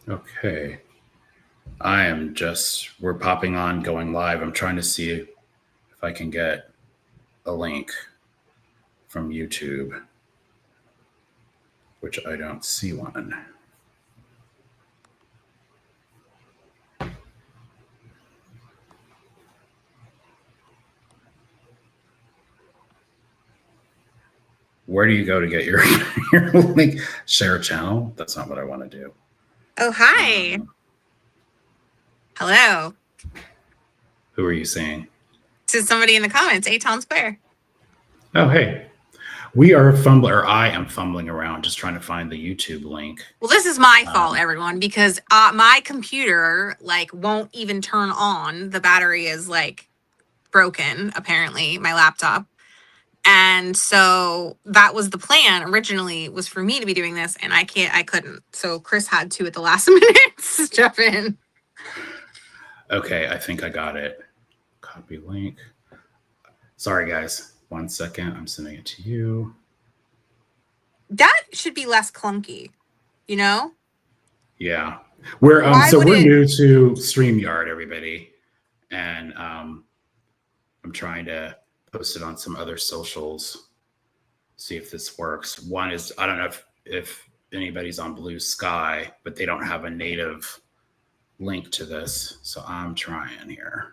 Okay. We're popping on, going live. I'm trying to see if I can get a link from YouTube, which I don't see one. Where do you go to get your, your link? Share a channel? That's not what I want to do. Oh, hi. Hello. Who are you seeing? To somebody in the comments, Aton Square. Oh, hey. We are fumbling, or I am fumbling around just trying to find the YouTube link. Well, this is my fault, everyone, because my computer won't even turn on. The battery is broken, apparently, my laptop. And so that was the plan originally, was for me to be doing this, and I couldn't. So Chris had to at the last minute step in. Okay, I think I got it. Copy link. Sorry, guys. 1 second. I'm sending it to you. That should be less clunky, you know? Yeah. We're new to StreamYard, everybody. And I'm trying to post it on some other socials, see if this works. One is, I don't know if anybody's on Blue Sky, but they don't have a native link to this. So I'm trying here.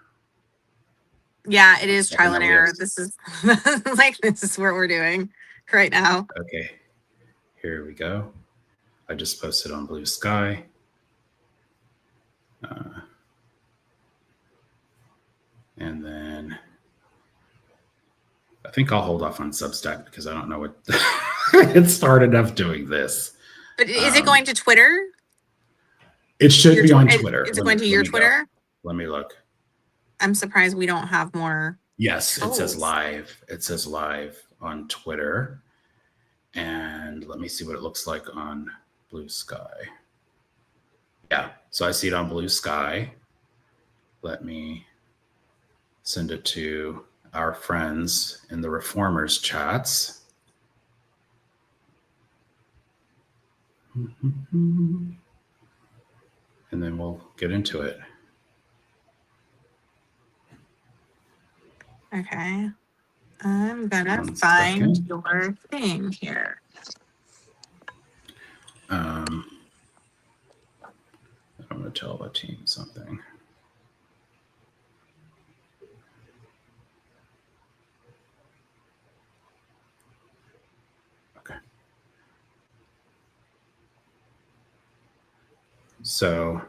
Yeah, it is trial and error. This is this is what we're doing right now. Okay. Here we go. I just posted on Blue Sky. And then I think I'll hold off on Substack because I don't know what it's hard enough doing this. But is it going to Twitter? It should be on Twitter. Is it going to your Twitter? Let me look. I'm surprised we don't have more. Yes, it says live. It says live on Twitter. And let me see what it looks like on Blue Sky. Yeah, so I see it on Blue Sky. Let me send it to our friends in the Reformers chats. And then we'll get into it. Okay. I'm gonna find your thing here. I'm gonna tell the team something. Okay. So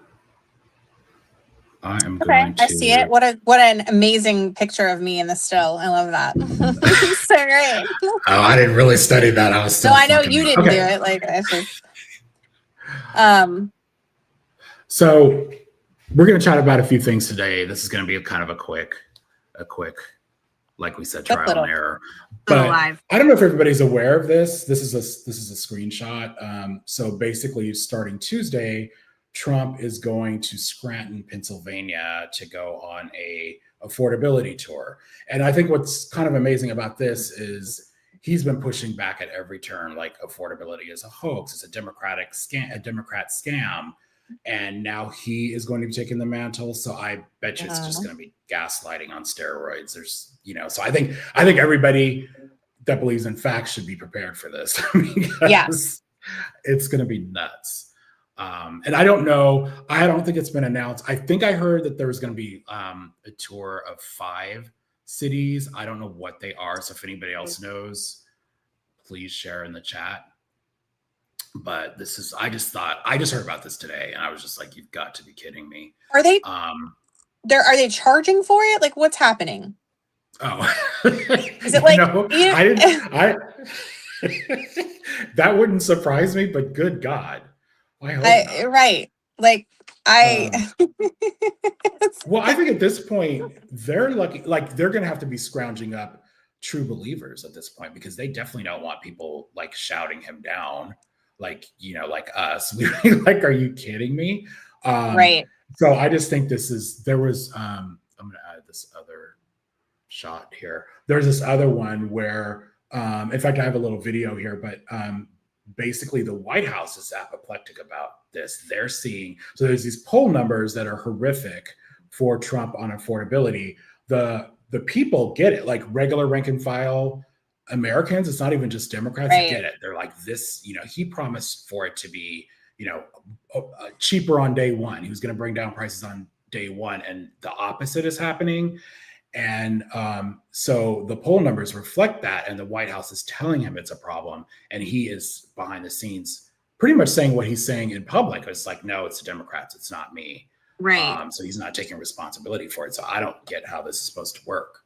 I am going to. I see it. What an amazing picture of me in the still. I love that. So great. Oh, I didn't really study that. I was still. No, I know you didn't do it. It's just. So we're going to chat about a few things today. This is going to be kind of a quick, like we said, trial and error. But I don't know if everybody's aware of this. This is a screenshot. So basically, starting Tuesday, Trump is going to Scranton, Pennsylvania, to go on a affordability tour. And I think what's kind of amazing about this is he's been pushing back at every turn, like affordability is a hoax, it's a Democrat scam. And now he is going to be taking the mantle. So I bet you it's just going to be gaslighting on steroids. There's, so I think everybody that believes in facts should be prepared for this. Because it's going to be nuts. And I don't know. I don't think it's been announced. I think I heard that there was going to be a tour of 5 cities. I don't know what they are. So if anybody else knows, please share in the chat. But I just heard about this today and I was just like, you've got to be kidding me. Are they, are they charging for it? Like what's happening? Oh, is it like, that wouldn't surprise me, but good God. Right. Like well, I think at this point, they're lucky, they're going to have to be scrounging up true believers at this point, because they definitely don't want people shouting him down. Like us, are you kidding me? Right. So I just think there was, I'm going to add this other shot here. There's this other one where, in fact, I have a little video here, but basically the White House is apoplectic about this. They're seeing, so there's these poll numbers that are horrific for Trump on affordability. The people get it, like regular rank and file Americans. It's not even just Democrats that get it. They're like, this, he promised for it to be, cheaper on day one. He was going to bring down prices on day one, and the opposite is happening. And so the poll numbers reflect that, and the White House is telling him it's a problem, and he is behind the scenes pretty much saying what he's saying in public. It's like, no, it's the Democrats, it's not me. Right. So he's not taking responsibility for it. So I don't get how this is supposed to work.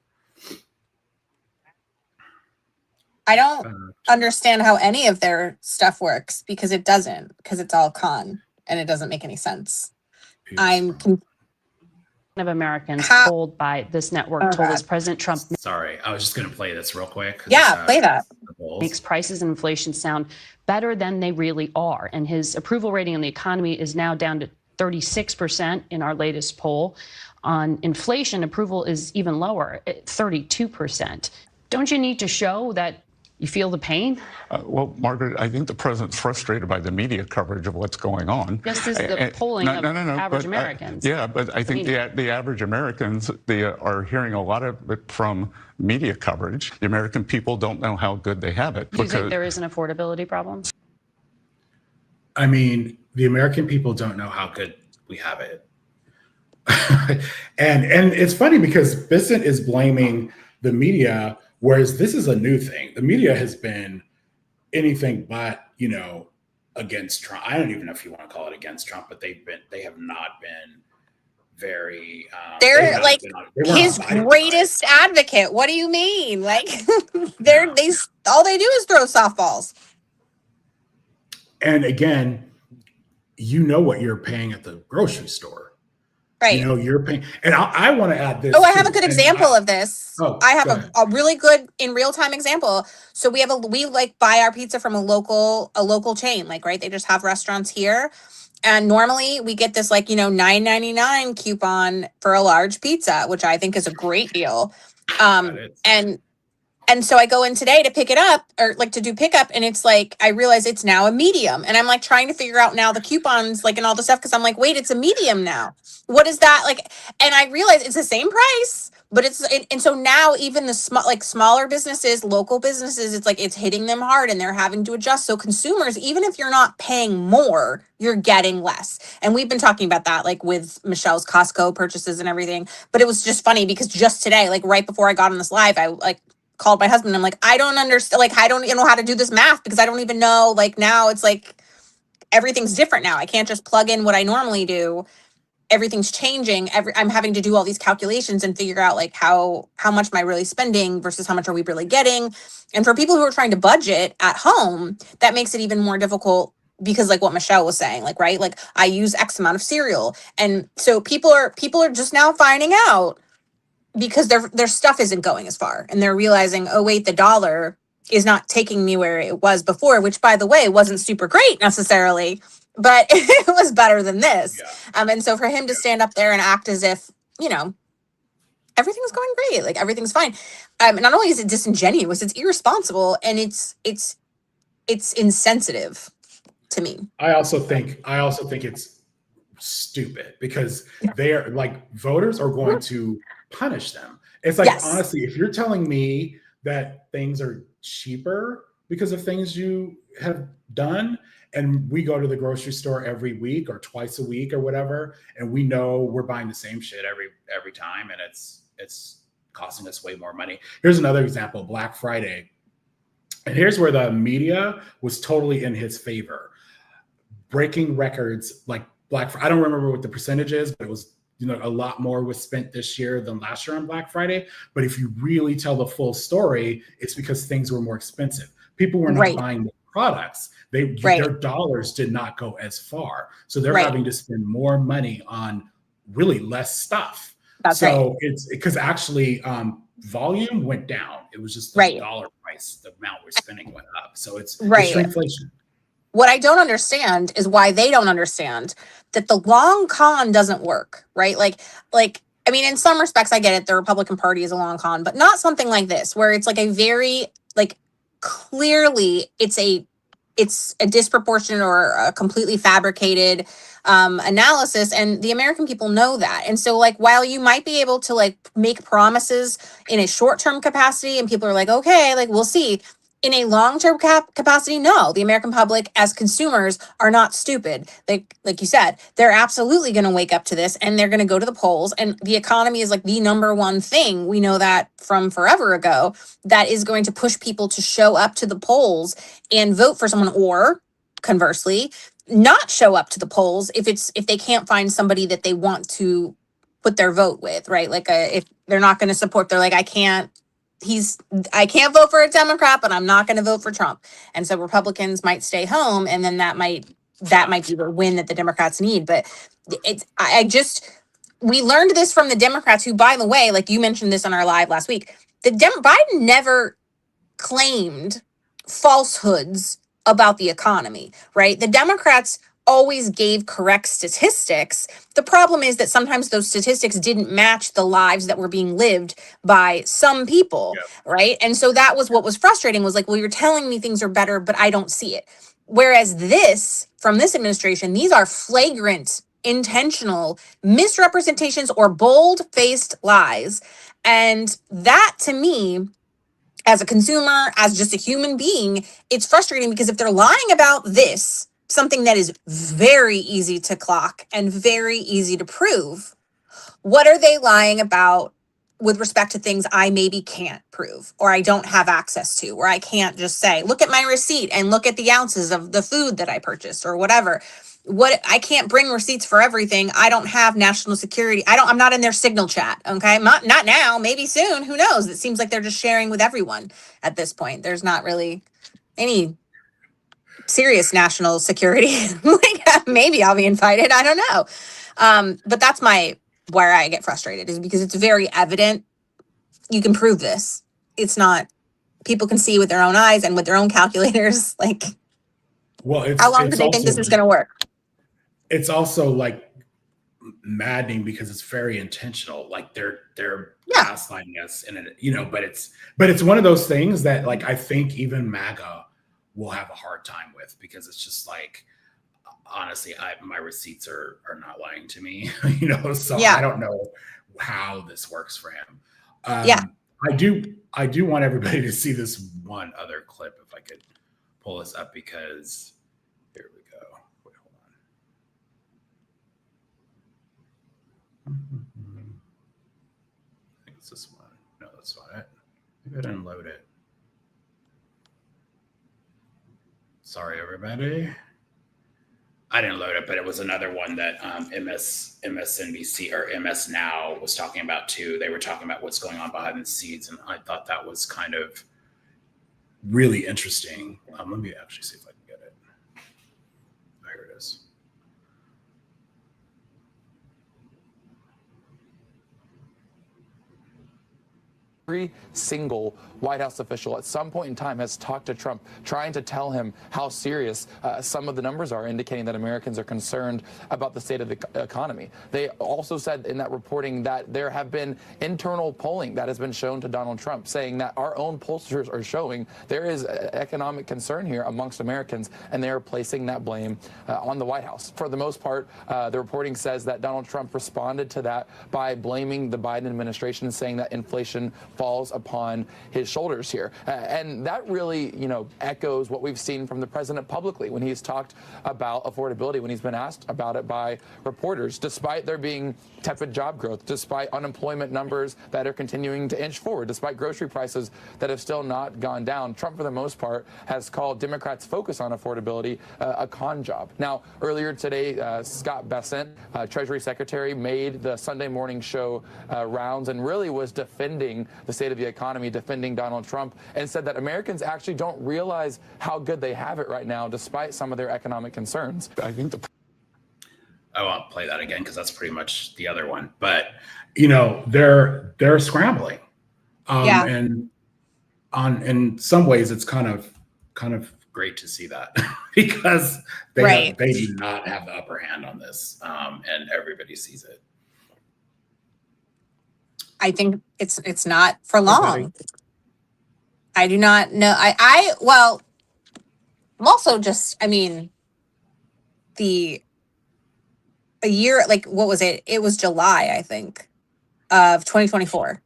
I don't understand how any of their stuff works, because it doesn't, because it's all con and it doesn't make any sense. Of Americans told by this network told us President Trump. Sorry, I was just going to play this real quick. Yeah, play that. Makes prices and inflation sound better than they really are. And his approval rating on the economy is now down to 36% in our latest poll. On inflation, approval is even lower at 32%. Don't you need to show that you feel the pain? Well, Margaret, I think the president's frustrated by the media coverage of what's going on. Just as the polling of average Americans. But I think the average Americans, they are hearing a lot of it from media coverage. The American people don't know how good they have it. Do you think there is an affordability problem? I mean, the American people don't know how good we have it. and it's funny because Bissett is blaming the media, whereas this is a new thing. The media has been anything but, against Trump. I don't even know if you want to call it against Trump, but they have not been very they're like his greatest advocate. What do you mean? Like all they do is throw softballs. And again, what you're paying at the grocery store. Right. You're paying. And I want to add this. Oh, I have a good example of this. I have a really good in real time example. So we buy our pizza from a local chain, right? They just have restaurants here. And normally we get this $9.99 coupon for a large pizza, which I think is a great deal. And so I go in today to pick it up or to do pickup. And it's I realize it's now a medium. And I'm trying to figure out now the coupons, and all the stuff. Cause I'm wait, it's a medium now. What is that? And I realize it's the same price, but and so now even the smaller businesses, local businesses, it's hitting them hard and they're having to adjust. So consumers, even if you're not paying more, you're getting less. And we've been talking about that, with Michelle's Costco purchases and everything. But it was just funny because just today, right before I got on this live, I called my husband. I'm I don't understand. I don't know how to do this math because I don't even know. Now it's everything's different now. I can't just plug in what I normally do. Everything's changing. I'm having to do all these calculations and figure out how much am I really spending versus how much are we really getting. And for people who are trying to budget at home, that makes it even more difficult because what Michelle was saying, right? I use X amount of cereal. And so people are just now finding out because their stuff isn't going as far and they're realizing, oh wait, the dollar is not taking me where it was before, which by the way, wasn't super great necessarily, but it was better than this. Yeah. And so for him to stand up there and act as if, everything's going great, everything's fine. Not only is it disingenuous, it's irresponsible and it's insensitive to me. I also think it's stupid because they are voters are going to punish them. It's yes. Honestly, if you're telling me that things are cheaper because of things you have done, and we go to the grocery store every week or twice a week or whatever, and we know we're buying the same shit every time, and it's costing us way more money. Here's another example: Black Friday, and here's where the media was totally in his favor, breaking records Black Friday. I don't remember what the percentage is, but it was a lot more was spent this year than last year on Black Friday. But if you really tell the full story, it's because things were more expensive. People were not buying the products. Their dollars did not go as far. So they're having to spend more money on really less stuff. It's because actually volume went down. It was just the dollar price, the amount we're spending went up. So it's shrinkflation. What I don't understand is why they don't understand that the long con doesn't work, right? In some respects, I get it. The Republican Party is a long con, but not something like this, where it's a very, clearly it's a it's a disproportionate or a completely fabricated analysis, and the American people know that. And so, like, while you might be able to like make promises in a short-term capacity, and people are like, okay, like we'll see. In a long-term capacity, no, the American public as consumers are not stupid. Like you said, they're absolutely going to wake up to this, and they're going to go to the polls. And the economy is like the number one thing, we know that from forever ago, that is going to push people to show up to the polls and vote for someone, or conversely, not show up to the polls if they can't find somebody that they want to put their vote with, right? Like if they're not going to support, they're like, I can't vote for a Democrat, but I'm not going to vote for Trump. And so Republicans might stay home, and then that might be the win that the Democrats need. But we learned this from the Democrats, who, by the way, like you mentioned this on our live last week, Biden never claimed falsehoods about the economy, right? The Democrats always gave correct statistics. The problem is that sometimes those statistics didn't match the lives that were being lived by some people, right? And so that was what was frustrating, was like, well, you're telling me things are better, but I don't see it. Whereas from this administration, these are flagrant, intentional misrepresentations or bold-faced lies. And that, to me, as a consumer, as just a human being, it's frustrating, because if they're lying about this, something that is very easy to clock and very easy to prove, what are they lying about with respect to things I maybe can't prove, or I don't have access to, or I can't just say, look at my receipt and look at the ounces of the food that I purchased, or whatever. I can't bring receipts for everything. I don't have national security. I'm not in their Signal chat. Okay. Not now, maybe soon. Who knows? It seems like they're just sharing with everyone at this point. There's not really any serious national security. Like, maybe I'll be invited. I don't know. But that's where I get frustrated, is because it's very evident. You can prove this. It's not, people can see with their own eyes and with their own calculators. Like, well, how long do they think this is going to work? It's also like maddening, because it's very intentional. Like they're gaslighting us, and but it's one of those things that, like, I think even MAGA will have a hard time with, because it's just like, honestly, my receipts are not lying to me, so I don't know how this works for him. I do want everybody to see this one other clip, if I could pull this up, because here we go. Wait, hold on. I think it's this one. No, that's not it. Maybe I didn't load it. Sorry, everybody. I didn't load it, but it was another one that MSNBC or MS Now was talking about too. They were talking about what's going on behind the scenes, and I thought that was kind of really interesting. Let me actually see if I can get it. Here it is. Every single White House official at some point in time has talked to Trump, trying to tell him how serious some of the numbers are, indicating that Americans are concerned about the state of the economy. They also said in that reporting that there have been internal polling that has been shown to Donald Trump, saying that our own pollsters are showing there is economic concern here amongst Americans, and they are placing that blame on the White House. For the most part, the reporting says that Donald Trump responded to that by blaming the Biden administration and saying that inflation falls upon his shoulders here. And that really, echoes what we've seen from the president publicly when he's talked about affordability, when he's been asked about it by reporters, despite there being tepid job growth, despite unemployment numbers that are continuing to inch forward, despite grocery prices that have still not gone down. Trump, for the most part, has called Democrats' focus on affordability a con job. Now, earlier today, Scott Bessent, Treasury Secretary, made the Sunday morning show rounds and really was defending the state of the economy, defending Donald Trump, and said that Americans actually don't realize how good they have it right now, despite some of their economic concerns. I think I won't play that again, because that's pretty much the other one. But they're scrambling, and in some ways it's kind of great to see that, because they do not have the upper hand on this, and everybody sees it. I think it's not for long. I do not know. I'm also just, I mean, a year, like, what was it? It was July, I think, of 2024,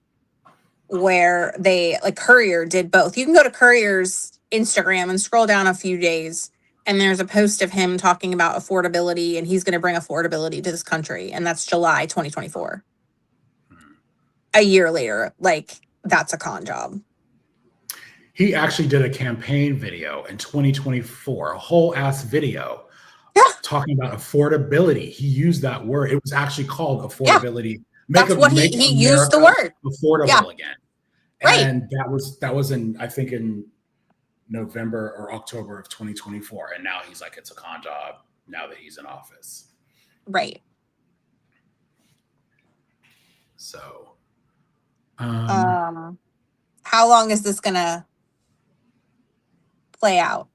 where they, like, Courier did both. You can go to Courier's Instagram and scroll down a few days, and there's a post of him talking about affordability, and he's going to bring affordability to this country. And that's July 2024. A year later, like, that's a con job. He actually did a campaign video in 2024, a whole ass video talking about affordability. He used that word. It was actually called affordability. That's what he used the word. Affordable again. Right. And that was in, I think, in November or October of 2024. And now he's like, it's a con job now that he's in office. Right. So, how long is this gonna play out?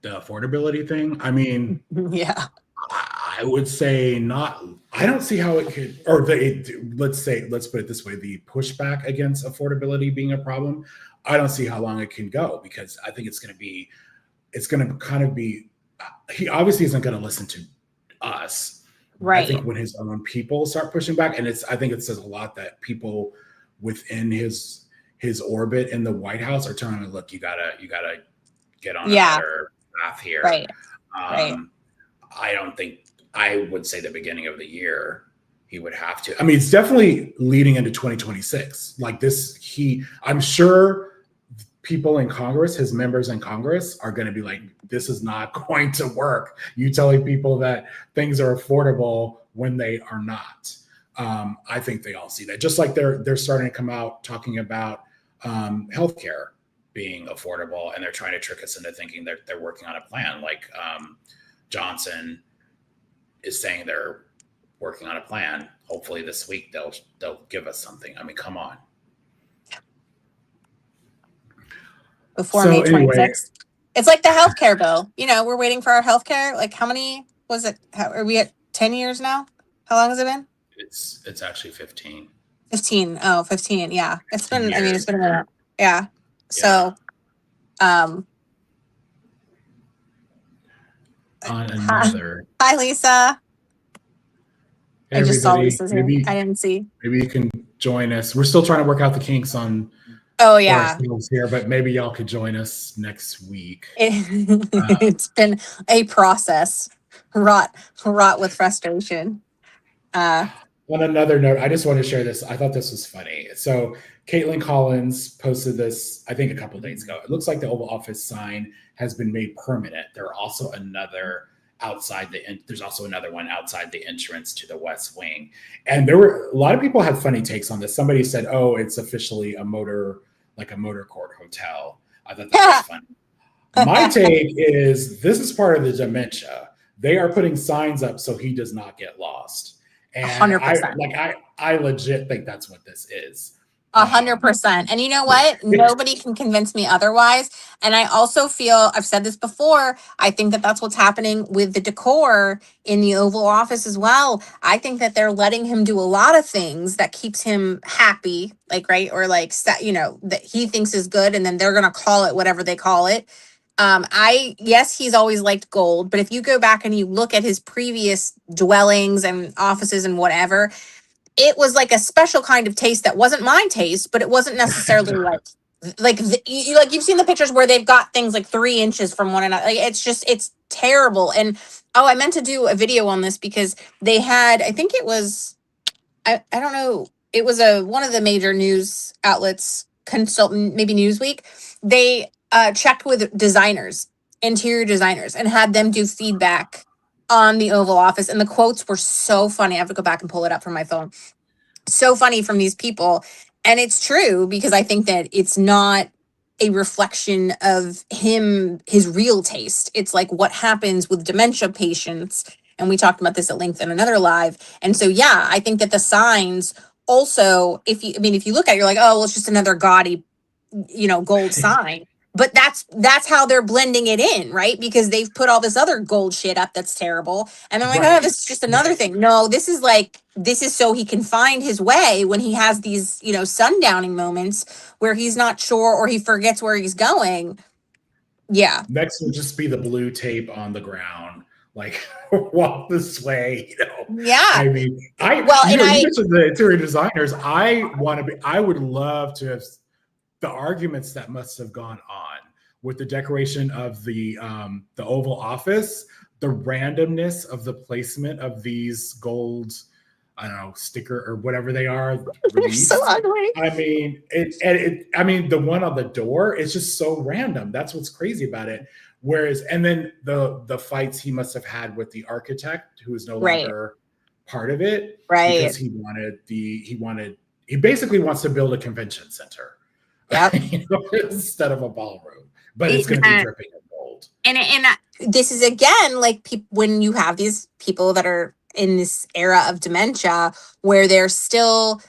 The affordability thing. I mean, yeah, I would say not. I don't see how it could, or let's put it this way: the pushback against affordability being a problem. I don't see how long it can go, because I think it's going to kind of be. He obviously isn't going to listen to us. right. I think when his own people start pushing back, and I think it says a lot that people within his orbit in the White House are telling him, look, you gotta get on a better path here. Right. I would say the beginning of the year he would have to. I mean, it's definitely leading into 2026. Like this, I'm sure people in Congress, his members in Congress, are going to be like, this is not going to work. You telling people that things are affordable when they are not. I think they all see that. Just like they're starting to come out talking about healthcare being affordable, and they're trying to trick us into thinking they're working on a plan. Like Johnson is saying they're working on a plan. Hopefully this week they'll give us something. I mean, come on. Before May 26th. It's like the healthcare bill. You know, we're waiting for our healthcare. Like, how many was it? Are we at 10 years now? How long has it been? It's actually 15. 15. Oh, 15. Yeah. It's been, I mean, it's been a minute. Yeah. So, on another. Hi, Lisa. Hey, I just saw Lisa's here. I didn't see. Maybe you can join us. We're still trying to work out the kinks on here, but maybe y'all could join us next week. It's been a process wrought with frustration. On another note, I just want to share this. I thought this was funny. So Caitlin Collins posted this, I think, a couple of days ago. It looks like the Oval Office sign has been made permanent. There's also another one outside the entrance to the West Wing. And there were a lot of people had funny takes on this. Somebody said, oh, it's officially a motor court hotel. I thought that was funny. My take is this is part of the dementia. They are putting signs up so he does not get lost. And 100%. I legit think that's what this is. 100%. And you know what? Nobody can convince me otherwise. And I also feel, I've said this before, I think that that's what's happening with the decor in the Oval Office as well. I think that they're letting him do a lot of things that keeps him happy, like, right? Or like, you know, that he thinks is good, and then they're going to call it whatever they call it. Yes, he's always liked gold, but if you go back and you look at his previous dwellings and offices and whatever, it was like a special kind of taste that wasn't my taste, but it wasn't necessarily you've seen the pictures where they've got things like 3 inches from one another. Like, it's terrible. And I meant to do a video on this because they had, I think it was, I don't know, it was one of the major news outlets, consultant, maybe Newsweek. They checked with designers, interior designers, and had them do feedback on the Oval Office. And the quotes were so funny. I have to go back and pull it up from my phone. So funny from these people. And it's true, because I think that it's not a reflection of his real taste. It's like what happens with dementia patients. And we talked about this at length in another live. And so, yeah, I think that the signs also, if you look at it, you're like, oh, well, it's just another gaudy, gold sign. But that's how they're blending it in, right? Because they've put all this other gold shit up that's terrible. And they're like, oh, this is just another thing. No, this is so he can find his way when he has these, sundowning moments where he's not sure or he forgets where he's going. Yeah. Next will just be the blue tape on the ground. Like, walk this way, you know. Yeah. I mean, you mentioned the interior designers. I would love to have the arguments that must have gone on with the decoration of the Oval Office, the randomness of the placement of these gold, I don't know, sticker or whatever they are. They're so ugly. I mean, I mean, the one on the door is just so random. That's what's crazy about it. Whereas, and then the fights he must have had with the architect, who is no longer part of it, right? Because he basically wants to build a convention center, instead of a ballroom. But it's going to be dripping in gold. And this is again like when you have these people that are in this era of dementia, where they're still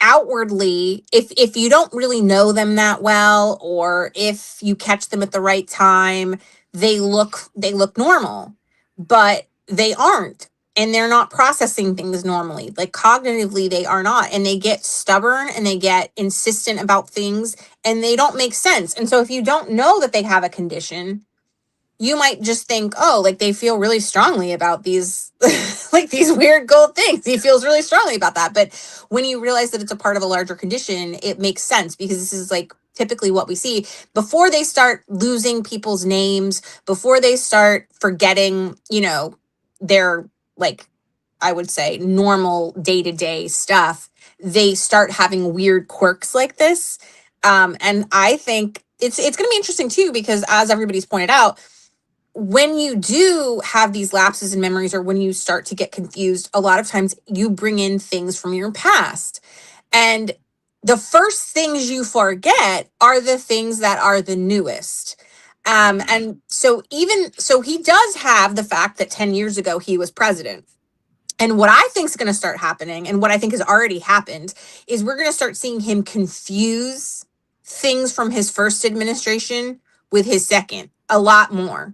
outwardly, if you don't really know them that well, or if you catch them at the right time, they look normal, but they aren't, and they're not processing things normally. Like cognitively, they are not, and they get stubborn and they get insistent about things, and they don't make sense. And so if you don't know that they have a condition, you might just think, oh, like they feel really strongly about these, like these weird gold things. He feels really strongly about that. But when you realize that it's a part of a larger condition, it makes sense, because this is like typically what we see before they start losing people's names, before they start forgetting, their, like, I would say normal day-to-day stuff. They start having weird quirks like this. And I think it's going to be interesting too, because as everybody's pointed out, when you do have these lapses in memories, or when you start to get confused, a lot of times you bring in things from your past. And the first things you forget are the things that are the newest. And so he does have the fact that 10 years ago he was president. And what I think is going to start happening, and what I think has already happened, is we're going to start seeing him confuse things from his first administration with his second a lot more.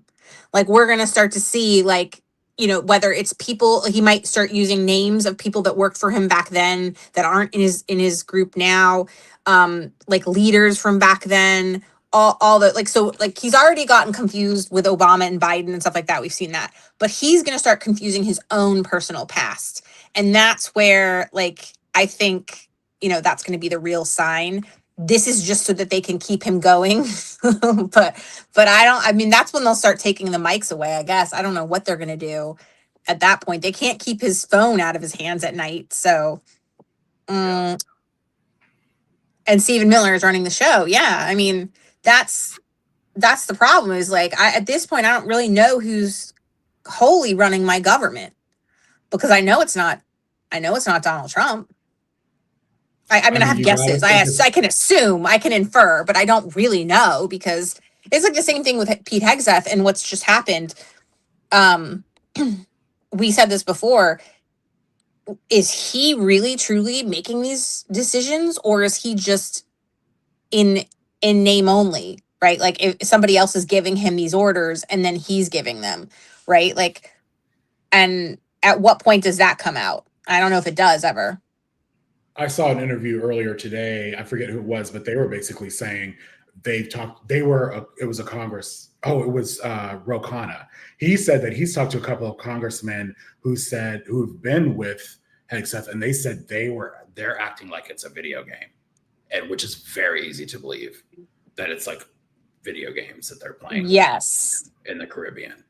Like we're going to start to see, like, whether it's people, he might start using names of people that worked for him back then that aren't in his group now, like leaders from back then, all the, like, so like he's already gotten confused with Obama and Biden and stuff like that. We've seen that, but he's going to start confusing his own personal past. And that's where, like, I think, that's going to be the real sign. This is just so that they can keep him going. but that's when they'll start taking the mics away, I guess. I don't know what they're going to do at that point. They can't keep his phone out of his hands at night. So, and Stephen Miller is running the show. Yeah. I mean, that's the problem, is like, at this point, I don't really know who's wholly running my government, because I know it's not Donald Trump. I have guesses. I can assume, I can infer, but I don't really know, because it's like the same thing with Pete Hegseth and what's just happened. We said this before. Is he really truly making these decisions, or is he just in name only, right? Like if somebody else is giving him these orders and then he's giving them, right? Like, and at what point does that come out? I don't know if it does ever. I saw an interview earlier today. I forget who it was, but they were basically saying it was a Congress. Oh, it was Ro Khanna. He said that he's talked to a couple of congressmen who've been with Hegseth, and they said they're acting like it's a video game, and which is very easy to believe that it's like video games that they're playing. Yes. In the Caribbean.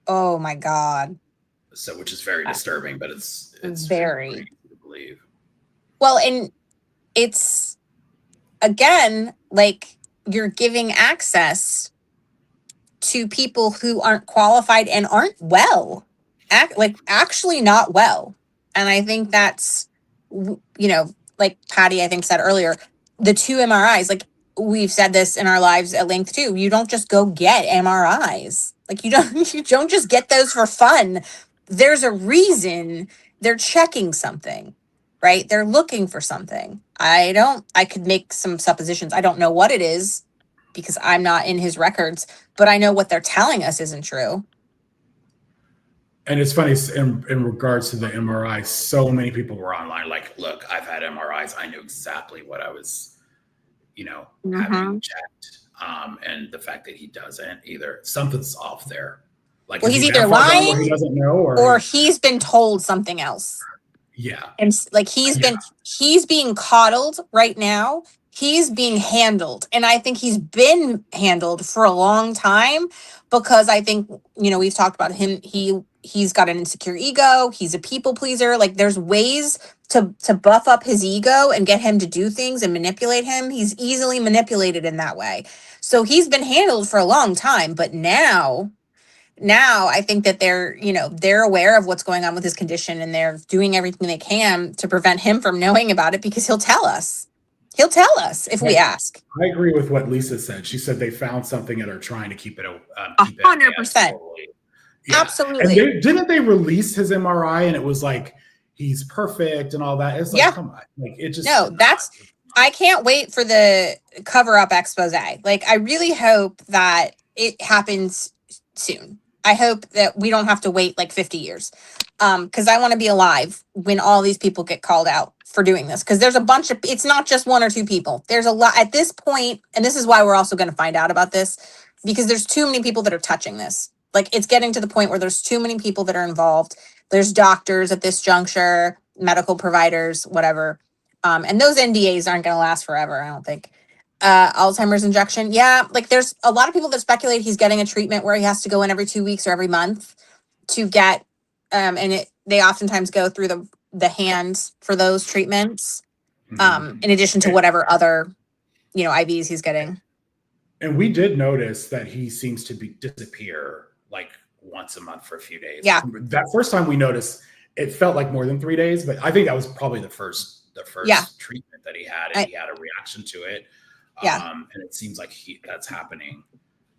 Oh my God. So, which is very disturbing, but it's very easy to believe. Well, and it's, again, like you're giving access to people who aren't qualified and aren't well, actually not well. And I think that's, like Patty, I think, said earlier, the 2 MRIs, like we've said this in our lives at length too. You don't just go get MRIs. Like you don't just get those for fun. There's a reason they're checking something. Right? They're looking for something. I could make some suppositions. I don't know what it is, because I'm not in his records, but I know what they're telling us isn't true. And it's funny, in regards to the MRI, so many people were online like, look, I've had MRIs. I knew exactly what I was, having checked. And the fact that he doesn't either, something's off there. Like, Well, is he's he either that far gone where lying he doesn't know, or he's been told something else. yeah, And like he's being coddled right now. He's being handled. And I think he's been handled for a long time, because I think, we've talked about him. He's got an insecure ego. He's a people pleaser. Like, there's ways to buff up his ego and get him to do things and manipulate him. He's easily manipulated in that way. So he's been handled for a long time, but now I think that they're aware of what's going on with his condition, and they're doing everything they can to prevent him from knowing about it, because he'll tell us if we ask. I agree with what Lisa said. She said they found something and are trying to keep it 100%. Yeah. Absolutely. And didn't they release his MRI and it was like, he's perfect and all that? It's like, come on. Like, it just. No, I can't wait for the cover up expose. Like, I really hope that it happens soon. I hope that we don't have to wait like 50 years. Because I want to be alive when all these people get called out for doing this. Because there's a bunch of, it's not just one or two people. There's a lot at this point, and this is why we're also going to find out about this, because there's too many people that are touching this. Like, it's getting to the point where there's too many people that are involved. There's doctors at this juncture, medical providers, whatever. And those NDAs aren't going to last forever, I don't think. Alzheimer's injection. Yeah, like there's a lot of people that speculate he's getting a treatment where he has to go in every 2 weeks or every month to get, they oftentimes go through the hands for those treatments, in addition to whatever other, IVs he's getting. And we did notice that he seems to disappear like once a month for a few days. Yeah. That first time we noticed, it felt like more than 3 days, but I think that was probably the first treatment that he had, and he had a reaction to it. And it seems like that's happening,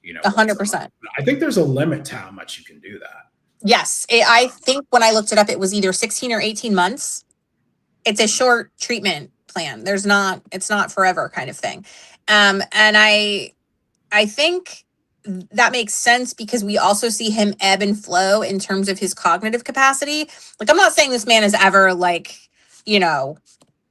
100%. I think there's a limit to how much you can do that. Yes. I think when I looked it up, it was either 16 or 18 months. It's a short treatment plan. It's not forever kind of thing. And I think that makes sense, because we also see him ebb and flow in terms of his cognitive capacity. Like, I'm not saying this man is ever like,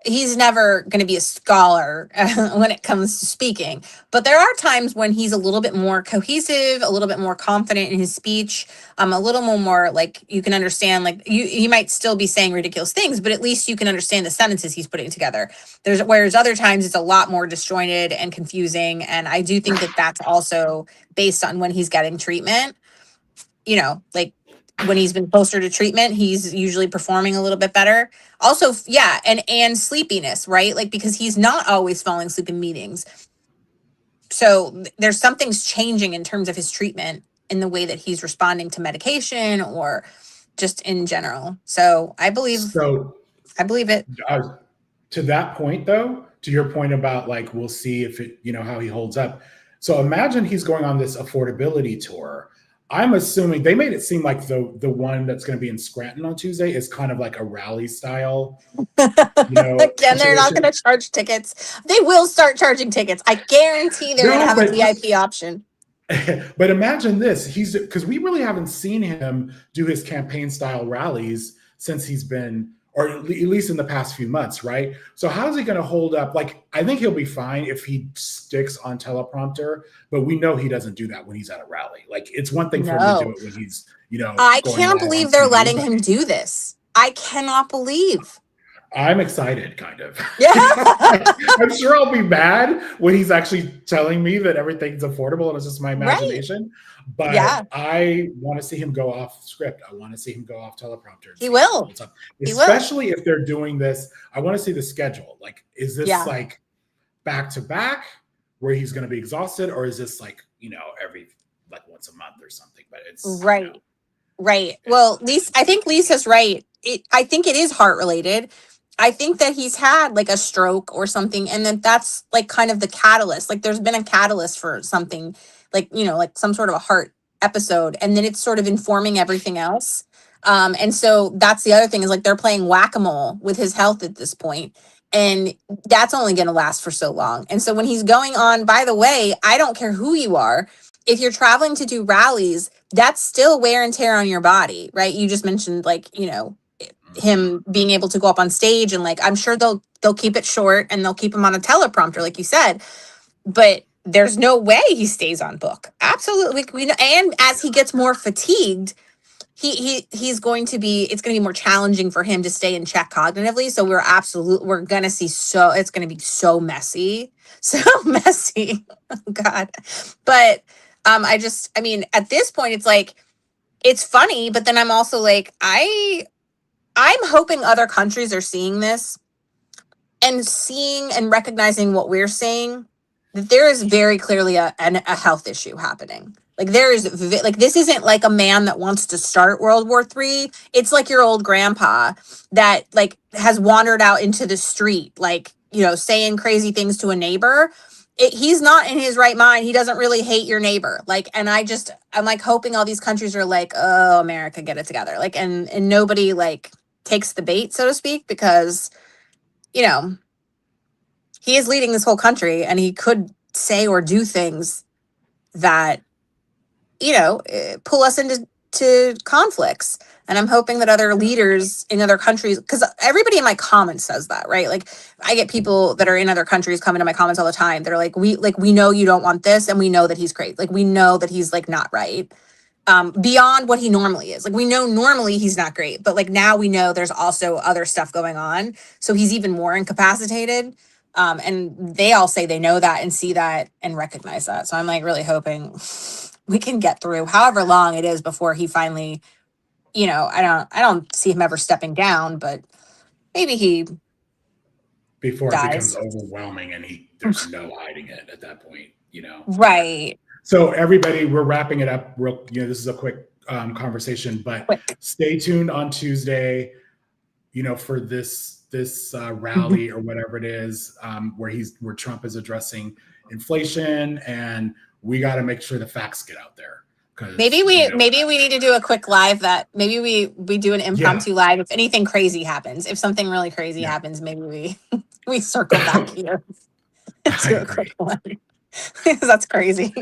he's never going to be a scholar when it comes to speaking, but there are times when he's a little bit more cohesive, a little bit more confident in his speech, a little more like you can understand, like he might still be saying ridiculous things, but at least you can understand the sentences he's putting together. Whereas other times it's a lot more disjointed and confusing. And I do think that that's also based on when he's getting treatment, like, when he's been closer to treatment, he's usually performing a little bit better. Also, and sleepiness, right? Like, because he's not always falling asleep in meetings. So there's something's changing in terms of his treatment in the way that he's responding to medication or just in general. So I believe it. To that point, though, to your point about like, we'll see if it, how he holds up. So imagine he's going on this affordability tour. I'm assuming they made it seem like the one that's going to be in Scranton on Tuesday is kind of like a rally style. Again, they're not going to charge tickets. They will start charging tickets. I guarantee they're going to have a VIP option. But imagine this. Because we really haven't seen him do his campaign style rallies since he's been, or at least in the past few months, right? So how is he going to hold up? Like, I think he'll be fine if he sticks on teleprompter, but we know he doesn't do that when he's at a rally. Like, it's one thing for him to do it when he's, I can't believe they're letting him do this. I cannot believe. I'm excited, kind of. Yeah. I'm sure I'll be mad when he's actually telling me that everything's affordable and it's just my imagination. Right. But I want to see him go off script. I want to see him go off teleprompter. He will. Especially if they're doing this. I want to see the schedule. Like, is this like back to back where he's going to be exhausted? Or is this like, every like once a month or something? But it's right. Right. Well, I think Lisa's right. I think it is heart related. I think that he's had like a stroke or something. And then that's like kind of the catalyst. Like, there's been a catalyst for something like, like some sort of a heart episode. And then it's sort of informing everything else. And so that's the other thing is like they're playing whack-a-mole with his health at this point. And that's only going to last for so long. And so when he's going on, by the way, I don't care who you are. If you're traveling to do rallies, that's still wear and tear on your body, right? You just mentioned like, him being able to go up on stage and like, I'm sure they'll keep it short and they'll keep him on a teleprompter, like you said. But there's no way he stays on book. Absolutely. We know, and as he gets more fatigued, he's going to be, it's going to be more challenging for him to stay in check cognitively. So we're going to see, it's going to be so messy. So messy. Oh God. But I mean, at this point, it's like, it's funny, but then I'm also like, I'm hoping other countries are seeing this and seeing and recognizing what we're saying, that there is very clearly a health issue happening. Like there is like, this isn't like a man that wants to start World War III. It's like your old grandpa that like has wandered out into the street, like, you know, saying crazy things to a neighbor. He's not in his right mind. He doesn't really hate your neighbor. Like, and I'm like hoping all these countries are like, oh, America, get it together. Like, and nobody like takes the bait, so to speak, because, you know, he is leading this whole country and he could say or do things that, you know, pull us into conflicts. And I'm hoping that other leaders in other countries, because everybody in my comments says that, right? Like I get people that are in other countries coming to my comments all the time. They're like, we know you don't want this. And we know that he's crazy. Like we know that he's like not right. Beyond what he normally is. Like we know normally he's not great, but like now we know there's also other stuff going on. So he's even more incapacitated. And they all say they know that and see that and recognize that. So I'm like really hoping we can get through however long it is before he finally, you know, I don't see him ever stepping down, but maybe he before dies. It becomes overwhelming and there's no hiding it at that point, you know. Right. So everybody, we're wrapping it up real, you know, this is a quick conversation, but stay tuned on Tuesday, you know, for this rally or whatever it is, where Trump is addressing inflation, and we got to make sure the facts get out there. Maybe we need to do a quick live that maybe we do an impromptu live if anything crazy happens. If something really crazy happens, maybe we circle back here. Do a quick one. That's crazy.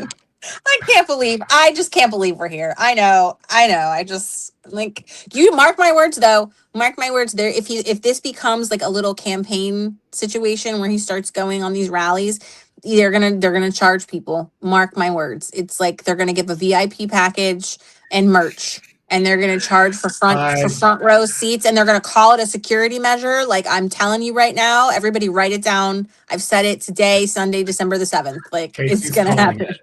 I just can't believe we're here. I know. I just like, you mark my words though. Mark my words there. If this becomes like a little campaign situation where he starts going on these rallies, they're gonna charge people. Mark my words. It's like they're gonna give a VIP package and merch, and they're gonna charge for front row seats, and they're gonna call it a security measure. Like I'm telling you right now, everybody write it down. I've said it today, Sunday, December the 7th. Like Casey's it's gonna happen.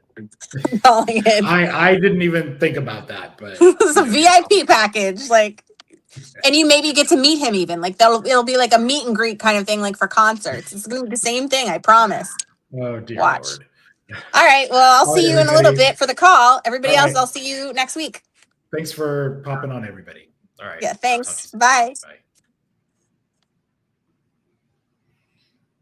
Calling it. I didn't even think about that, but it's a VIP package, like, and you maybe get to meet him even. Like it'll be like a meet and greet kind of thing, like for concerts. It's gonna be the same thing, I promise. Oh dear Watch. Lord. All right. Well, I'll see you in a little bit for the call. Everybody else, I'll see you next week. Thanks for popping on, everybody. All right. Yeah. Thanks. Bye. Bye.